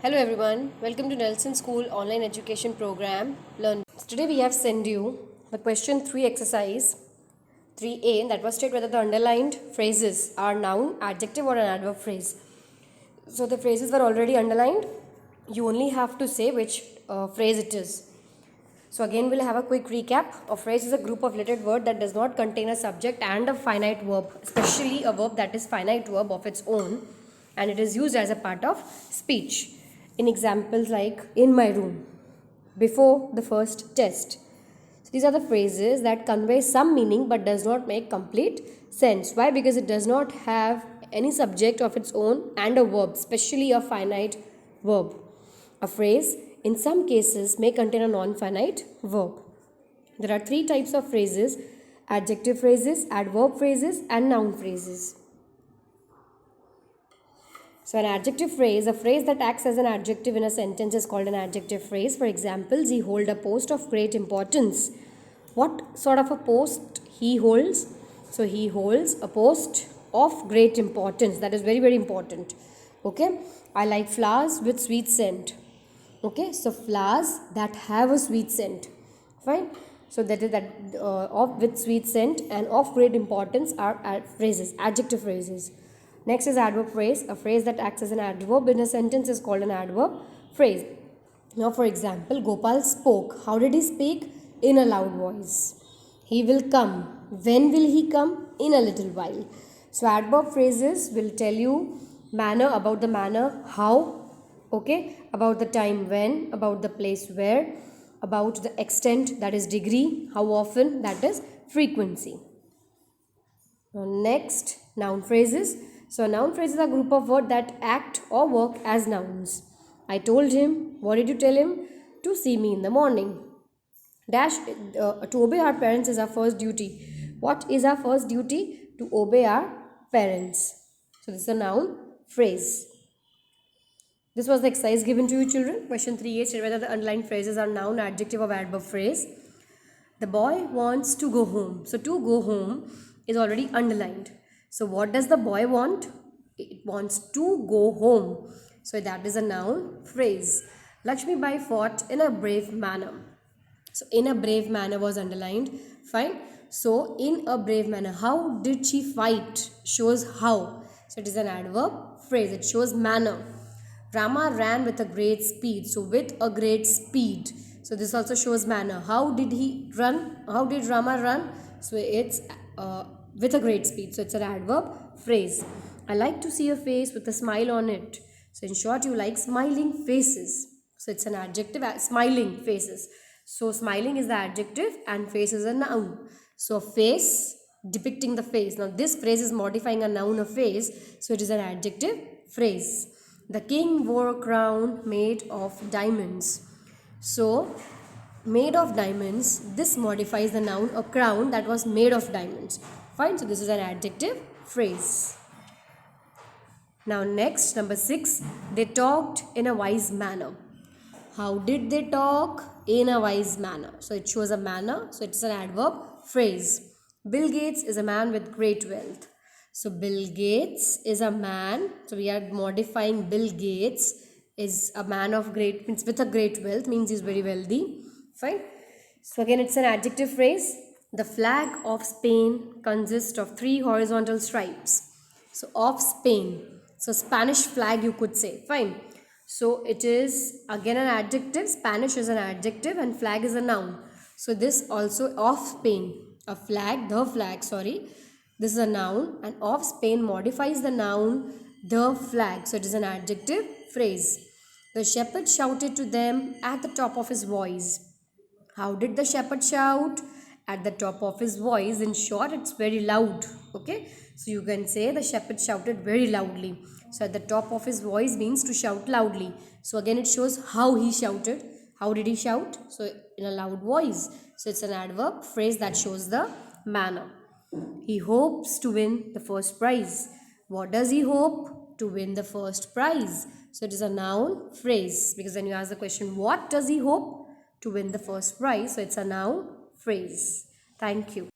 Hello everyone, welcome to Nelson School online education program Learn. Today we have sent you the question 3 exercise 3A, that was state whether the underlined phrases are noun, adjective or an adverb phrase. So the phrases were already underlined, you only have to say which phrase it is. So again we'll have a quick recap. A phrase is a group of related word that does not contain a subject and a finite verb, especially a verb that is finite verb of its own, and it is used as a part of speech. In examples like in my room, before the first test. So these are the phrases that convey some meaning but does not make complete sense. Why? Because it does not have any subject of its own and a verb, especially a finite verb. A phrase in some cases may contain a non-finite verb. There are 3 types of phrases: adjective phrases, adverb phrases and noun phrases. So an adjective phrase, a phrase that acts as an adjective in a sentence, is called an adjective phrase. For example, he holds a post of great importance. What sort of a post he holds? So he holds a post of great importance. That is very, very important. Okay. I like flowers with sweet scent. Okay. So flowers that have a sweet scent. Fine. So that is that of with sweet scent and of great importance are phrases, adjective phrases. Next is adverb phrase. A phrase that acts as an adverb in a sentence is called an adverb phrase. Now for example, Gopal spoke. How did he speak? In a loud voice. He will come. When will he come? In a little while. So adverb phrases will tell you manner, about the manner, how, okay, about the time when, about the place where, about the extent, that is degree, how often, that is frequency. Now next, noun phrases. So a noun phrase is a group of words that act or work as nouns. I told him. What did you tell him? To see me in the morning. To obey our parents is our first duty. What is our first duty? To obey our parents. So this is a noun phrase. This was the exercise given to you children. Question 3A, state whether the underlined phrases are noun, adjective or adverb phrase. The boy wants to go home. So to go home is already underlined. So what does the boy want? It wants to go home. So that is a noun phrase. Lakshmi Bai fought in a brave manner. So in a brave manner was underlined. Fine. So in a brave manner. How did she fight? Shows how. So it is an adverb phrase. It shows manner. Rama ran with a great speed. So with a great speed. So this also shows manner. How did he run? How did Rama run? So it's with a great speed. So it's an adverb phrase. I like to see a face with a smile on it. So in short, you like smiling faces. So it's an adjective, smiling faces. So smiling is the adjective and face is a noun. So face, depicting the face. Now this phrase is modifying a noun, a face. So it is an adjective phrase. The king wore a crown made of diamonds. So made of diamonds, this modifies the noun a crown that was made of diamonds. Fine. So this is an adjective phrase. Now next, number 6, they talked in a wise manner. How did they talk? In a wise manner. So it shows a manner. So it's an adverb phrase. Bill Gates is a man with great wealth. So Bill Gates is a man. So we are modifying Bill Gates is a man of great, means with a great wealth, means he's very wealthy. Fine. So again it's an adjective phrase. The flag of Spain consists of 3 horizontal stripes. So of Spain. So Spanish flag you could say. Fine. So it is again an adjective. Spanish is an adjective and flag is a noun. So this also of Spain. A flag, the flag, sorry. This is a noun and of Spain modifies the noun the flag. So it is an adjective phrase. The shepherd shouted to them at the top of his voice. How did the shepherd shout? At the top of his voice. In short, it's very loud. Okay. So you can say the shepherd shouted very loudly. So at the top of his voice means to shout loudly. So again it shows how he shouted. How did he shout? So in a loud voice. So it's an adverb phrase that shows the manner. He hopes to win the first prize. What does he hope? To win the first prize. So it is a noun phrase, because when you ask the question, what does he hope? To win the first prize. So it's a noun phrase. Thank you.